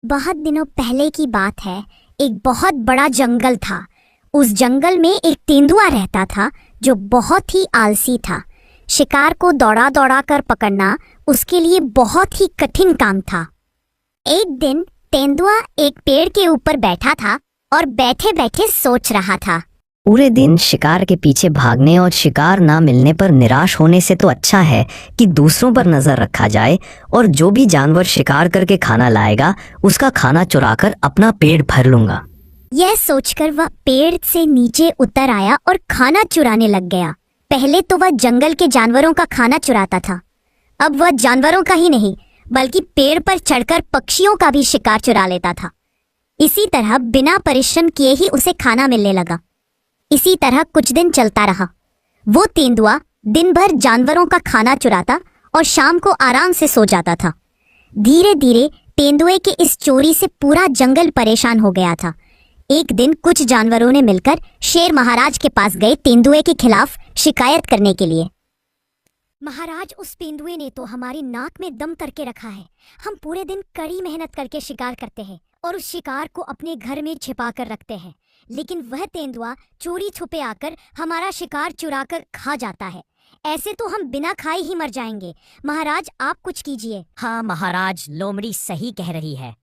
बहुत दिनों पहले की बात है। एक बहुत बड़ा जंगल था। उस जंगल में एक तेंदुआ रहता था जो बहुत ही आलसी था। शिकार को दौड़ा दौड़ा कर पकड़ना उसके लिए बहुत ही कठिन काम था। एक दिन तेंदुआ एक पेड़ के ऊपर बैठा था और बैठे बैठे सोच रहा था। पूरे दिन शिकार के पीछे भागने और शिकार ना मिलने पर निराश होने से तो अच्छा है कि दूसरों पर नजर रखा जाए और जो भी जानवर शिकार करके खाना लाएगा उसका खाना चुराकर अपना पेट भर लूंगा। यह सोचकर वह पेड़ से नीचे उतर आया और खाना चुराने लग गया। पहले तो वह जंगल के जानवरों का खाना चुराता था। अब वह जानवरों का ही नहीं बल्कि पेड़ पर चढ़कर पक्षियों का भी शिकार चुरा लेता था। इसी तरह बिना परिश्रम किए ही उसे खाना मिलने लगा। इसी तरह कुछ दिन चलता रहा। वो तेंदुआ दिन भर जानवरों का खाना चुराता और शाम को आराम से सो जाता था। धीरे धीरे तेंदुए के इस चोरी से पूरा जंगल परेशान हो गया था। एक दिन कुछ जानवरों ने मिलकर शेर महाराज के पास गए तेंदुए के खिलाफ शिकायत करने के लिए। महाराज, उस तेंदुए ने तो हमारी नाक में दम करके रखा है। हम पूरे दिन कड़ी मेहनत करके शिकार करते हैं और उस शिकार को अपने घर में छिपा कर रखते हैं, लेकिन वह तेंदुआ चोरी छुपे आकर हमारा शिकार चुरा कर खा जाता है। ऐसे तो हम बिना खाए ही मर जाएंगे। महाराज, आप कुछ कीजिए। हाँ महाराज, लोमड़ी सही कह रही है।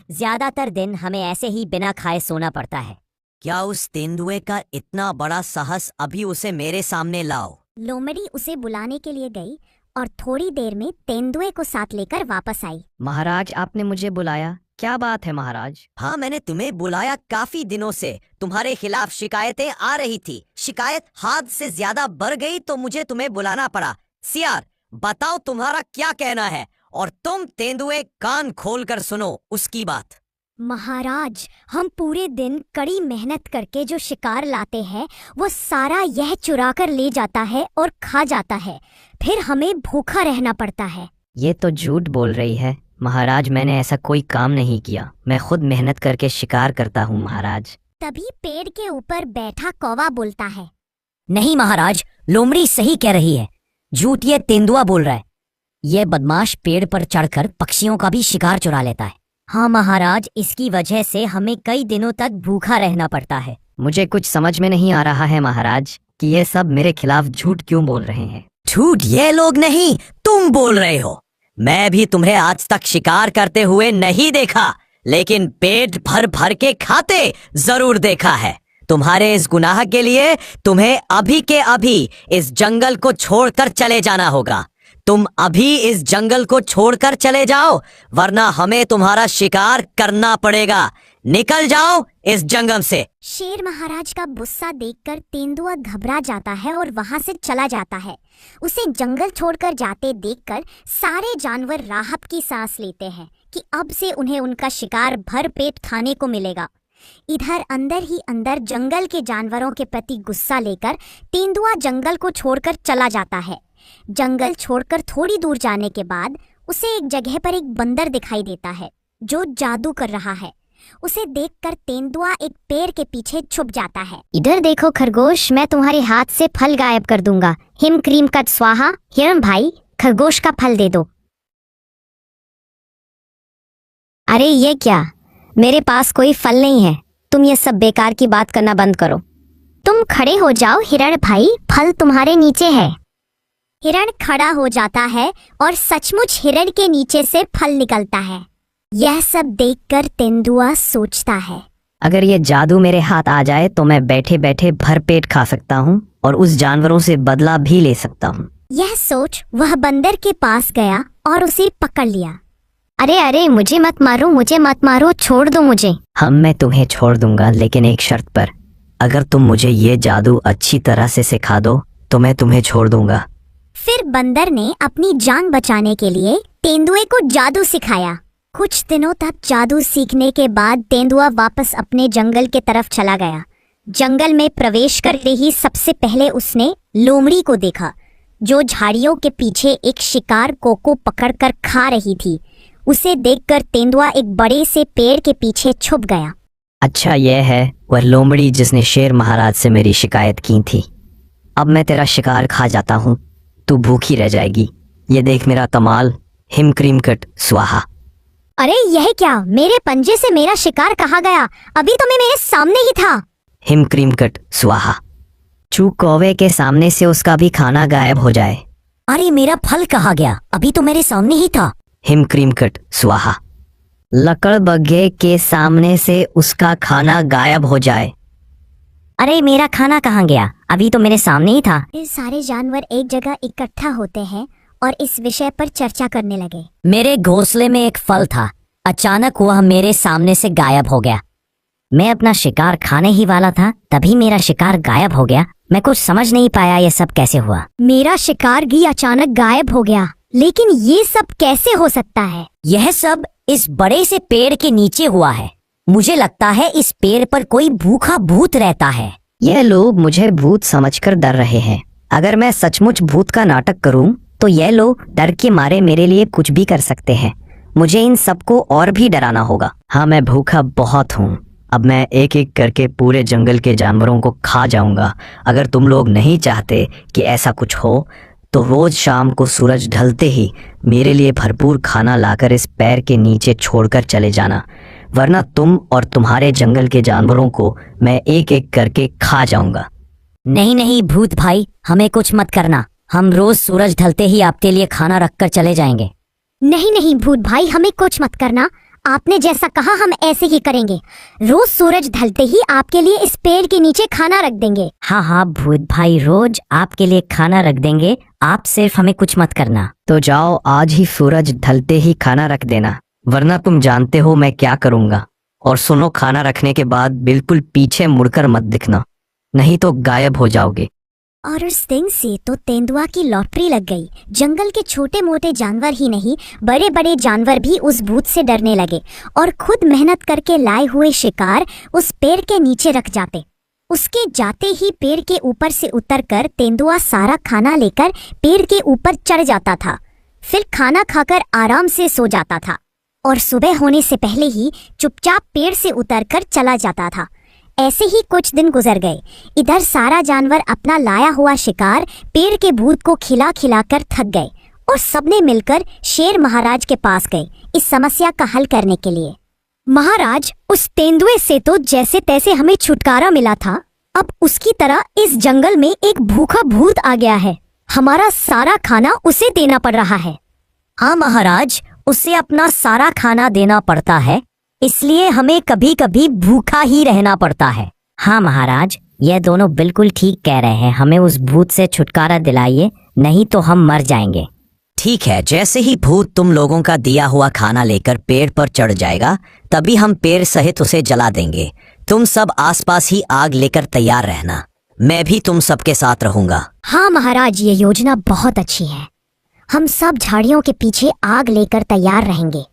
ज्यादातर दिन हमें ऐसे ही बिना खाए सोना पड़ता है। क्या उस तेंदुए का इतना बड़ा साहस? अभी उसे मेरे सामने लाओ। लोमड़ी उसे बुलाने के लिए गई और थोड़ी देर में तेंदुए को साथ लेकर वापस आई। महाराज, आपने मुझे बुलाया, क्या बात है महाराज? हाँ, मैंने तुम्हें बुलाया। काफी दिनों से तुम्हारे खिलाफ शिकायतें आ रही थी। शिकायत हद से ज्यादा बढ़ गई तो मुझे तुम्हें बुलाना पड़ा। सियार, बताओ तुम्हारा क्या कहना है? और तुम तेंदुए कान खोलकर सुनो उसकी बात। महाराज, हम पूरे दिन कड़ी मेहनत करके जो शिकार लाते हैं वो सारा यह चुरा कर ले जाता है और खा जाता है। फिर हमें भूखा रहना पड़ता है। ये तो झूठ बोल रही है महाराज। मैंने ऐसा कोई काम नहीं किया। मैं खुद मेहनत करके शिकार करता हूँ महाराज। तभी पेड़ के ऊपर बैठा कौवा बोलता है। नहीं महाराज, लोमड़ी सही कह रही है। झूठ ये तेंदुआ बोल रहा है। ये बदमाश पेड़ पर चढ़कर पक्षियों का भी शिकार चुरा लेता है। हाँ महाराज, इसकी वजह से हमें कई दिनों तक भूखा रहना पड़ता है। मुझे कुछ समझ में नहीं आ रहा है महाराज कि ये सब मेरे खिलाफ झूठ क्यों बोल रहे हैं। झूठ ये लोग नहीं, तुम बोल रहे हो। मैं भी तुम्हें आज तक शिकार करते हुए नहीं देखा, लेकिन पेट भर भर के खाते जरूर देखा है। तुम्हारे इस गुनाह के लिए तुम्हें अभी के अभी इस जंगल को छोड़कर चले जाना होगा। तुम अभी इस जंगल को छोड़कर चले जाओ, वरना हमें तुम्हारा शिकार करना पड़ेगा। निकल जाओ इस जंगल से। शेर महाराज का गुस्सा देखकर तेंदुआ घबरा जाता है और वहां से चला जाता है। उसे जंगल छोड़कर जाते देखकर सारे जानवर राहत की सांस लेते हैं कि अब से उन्हें उनका शिकार भर पेट खाने को मिलेगा। इधर अंदर ही अंदर जंगल के जानवरों के प्रति गुस्सा लेकर तेंदुआ जंगल को छोड़कर चला जाता है। जंगल छोड़कर थोड़ी दूर जाने के बाद उसे एक जगह पर एक बंदर दिखाई देता है जो जादू कर रहा है। उसे देखकर तेंदुआ एक पेड़ के पीछे छुप जाता है। इधर देखो खरगोश, मैं तुम्हारे हाथ से फल गायब कर दूंगा। हिम क्रीम कट स्वाहा। हिरन भाई, खरगोश का फल दे दो। अरे ये क्या, मेरे पास कोई फल नहीं है। तुम ये सब बेकार की बात करना बंद करो। तुम खड़े हो जाओ हिरण भाई, फल तुम्हारे नीचे है। हिरण खड़ा हो जाता है और सचमुच हिरण के नीचे से फल निकलता है। यह सब देखकर तेंदुआ सोचता है, अगर ये जादू मेरे हाथ आ जाए तो मैं बैठे बैठे भर पेट खा सकता हूँ और उस जानवरों से बदला भी ले सकता हूँ। यह सोच वह बंदर के पास गया और उसे पकड़ लिया। अरे अरे, मुझे मत मारो, मुझे मत मारो, छोड़ दो मुझे। मैं तुम्हें छोड़ दूंगा, लेकिन एक शर्त पर। अगर तुम मुझे ये जादू अच्छी तरह से सिखा दो तो मैं तुम्हें छोड़ दूंगा। फिर बंदर ने अपनी जान बचाने के लिए तेंदुए को जादू सिखाया। कुछ दिनों तक जादू सीखने के बाद तेंदुआ वापस अपने जंगल के तरफ चला गया। जंगल में प्रवेश करते ही सबसे पहले उसने लोमड़ी को देखा जो झाड़ियों के पीछे एक शिकार को पकड़कर खा रही थी। उसे देखकर तेंदुआ एक बड़े से पेड़ के पीछे छुप गया। अच्छा, यह है वह लोमड़ी जिसने शेर महाराज से मेरी शिकायत की थी। अब मैं तेरा शिकार खा जाता हूँ, तू भूखी रह जाएगी। ये देख मेरा कमाल, हिम क्रीम कट स्वाहा। अरे यह क्या, मेरे पंजे से मेरा शिकार कहाँ गया? अभी तो मैं मेरे सामने ही था। हिम क्रीम कट स्वाहा। चू कौवे के सामने से उसका भी खाना गायब हो जाए। अरे मेरा फल कहाँ गया? अभी तो मेरे सामने ही था। हिम क्रीम कट स्वाहा। लकड़ बग्घे के सामने से उसका खाना गायब हो जाए। अरे मेरा खाना कहाँ गया? अभी तो मेरे सामने ही था। फिर सारे जानवर एक जगह इकट्ठा होते हैं और इस विषय पर चर्चा करने लगे। मेरे घोंसले में एक फल था, अचानक वह मेरे सामने से गायब हो गया। मैं अपना शिकार खाने ही वाला था, तभी मेरा शिकार गायब हो गया। मैं कुछ समझ नहीं पाया ये सब कैसे हुआ। मेरा शिकार भी अचानक गायब हो गया, लेकिन ये सब कैसे हो सकता है? यह सब इस बड़े से पेड़ के नीचे हुआ है। मुझे लगता है इस पेड़ पर कोई भूखा भूत रहता है। यह लोग मुझे भूत समझकर डर रहे हैं। अगर मैं सचमुच भूत का नाटक करूं, तो यह लोग डर के मारे मेरे लिए कुछ भी कर सकते हैं। मुझे इन सबको और भी डराना होगा। हाँ, मैं भूखा बहुत हूँ। अब मैं एक एक करके पूरे जंगल के जानवरों को खा जाऊंगा। अगर तुम लोग नहीं चाहते कि ऐसा कुछ हो, तो रोज शाम को सूरज ढलते ही मेरे लिए भरपूर खाना लाकर इस पैर के नीचे छोड़कर चले जाना, वरना तुम और तुम्हारे जंगल के जानवरों को मैं एक एक करके खा जाऊंगा। नहीं नहीं भूत भाई, हमें कुछ मत करना। हम रोज सूरज ढलते ही आपके लिए खाना रखकर चले जाएंगे। नहीं नहीं भूत भाई, हमें कुछ मत करना। आपने जैसा कहा हम ऐसे ही करेंगे। रोज सूरज ढलते ही आपके लिए इस पेड़ के नीचे खाना रख देंगे। हाँ हाँ भूत भाई, रोज आपके लिए खाना रख देंगे। आप सिर्फ हमें कुछ मत करना। तो जाओ, आज ही सूरज ढलते ही खाना रख देना, वरना तुम जानते हो मैं क्या करूंगा। और सुनो, खाना रखने के बाद बिल्कुल पीछे मुड़कर मत दिखना, नहीं तो गायब हो जाओगे। और उस दिन से तो तेंदुआ की लॉटरी लग गई। जंगल के छोटे मोटे जानवर ही नहीं, बड़े बड़े जानवर भी उस भूत से डरने लगे और खुद मेहनत करके लाए हुए शिकार उस पेड़ के नीचे रख जाते। उसके जाते ही पेड़ के ऊपर से उतरकर तेंदुआ सारा खाना लेकर पेड़ के ऊपर चढ़ जाता था। फिर खाना खाकर आराम से सो जाता था और सुबह होने से पहले ही चुपचाप पेड़ से उतरकर चला जाता था। ऐसे ही कुछ दिन गुजर गए। इधर सारा जानवर अपना लाया हुआ शिकार पेड़ के भूत को खिला खिलाकर थक गए और सबने मिलकर शेर महाराज के पास गए इस समस्या का हल करने के लिए। महाराज, उस तेंदुए से तो जैसे तैसे हमें छुटकारा मिला था, अब उसकी तरह इस जंगल में एक भूखा भूत आ गया है। हमारा सारा खाना उसे देना पड़ रहा है। हाँ महाराज, उसे अपना सारा खाना देना पड़ता है, इसलिए हमें कभी कभी भूखा ही रहना पड़ता है। हाँ महाराज, यह दोनों बिल्कुल ठीक कह रहे हैं। हमें उस भूत से छुटकारा दिलाइए, नहीं तो हम मर जाएंगे। ठीक है, जैसे ही भूत तुम लोगों का दिया हुआ खाना लेकर पेड़ पर चढ़ जाएगा, तभी हम पेड़ सहित उसे जला देंगे। तुम सब आसपास ही आग लेकर तैयार रहना। मैं भी तुम सबके साथ रहूंगा। हाँ महाराज, ये योजना बहुत अच्छी है। हम सब झाड़ियों के पीछे आग लेकर तैयार रहेंगे।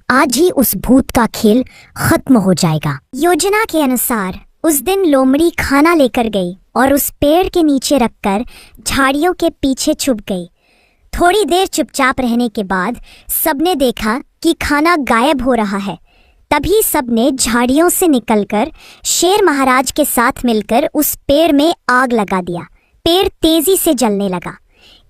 आज ही उस भूत का खेल खत्म हो जाएगा। योजना के अनुसार उस दिन लोमड़ी खाना लेकर गई और उस पेड़ के नीचे रखकर झाड़ियों के पीछे छुप गई। थोड़ी देर चुपचाप रहने के बाद सबने देखा कि खाना गायब हो रहा है। तभी सबने झाड़ियों से निकलकर शेर महाराज के साथ मिलकर उस पेड़ में आग लगा दिया। पेड़ तेजी से जलने लगा।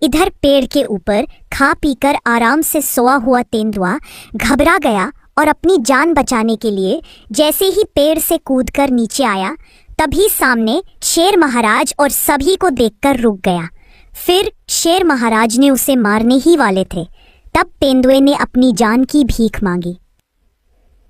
इधर पेड़ के ऊपर खा पीकर आराम से सोया हुआ तेंदुआ घबरा गया और अपनी जान बचाने के लिए जैसे ही पेड़ से कूदकर नीचे आया, तभी सामने शेर महाराज और सभी को देखकर रुक गया। फिर शेर महाराज ने उसे मारने ही वाले थे, तब तेंदुए ने अपनी जान की भीख मांगी।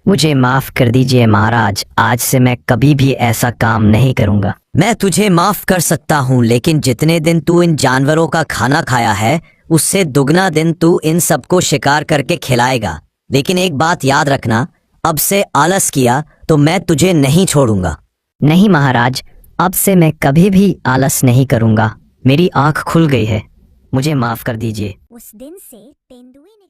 मुझे माफ कर दीजिए महाराज, आज से मैं कभी भी ऐसा काम नहीं करूंगा। मैं तुझे माफ कर सकता हूँ, लेकिन जितने दिन तू इन जानवरों का खाना खाया है, उससे दुगना दिन तू इन सबको शिकार करके खिलाएगा। लेकिन एक बात याद रखना, अब से आलस किया तो मैं तुझे नहीं छोड़ूंगा। नहीं महाराज, अब से मैं कभी भी आलस नहीं करूंगा। मेरी आंख खुल गई है, मुझे माफ कर दीजिए। उस दिन से तेंदुए ने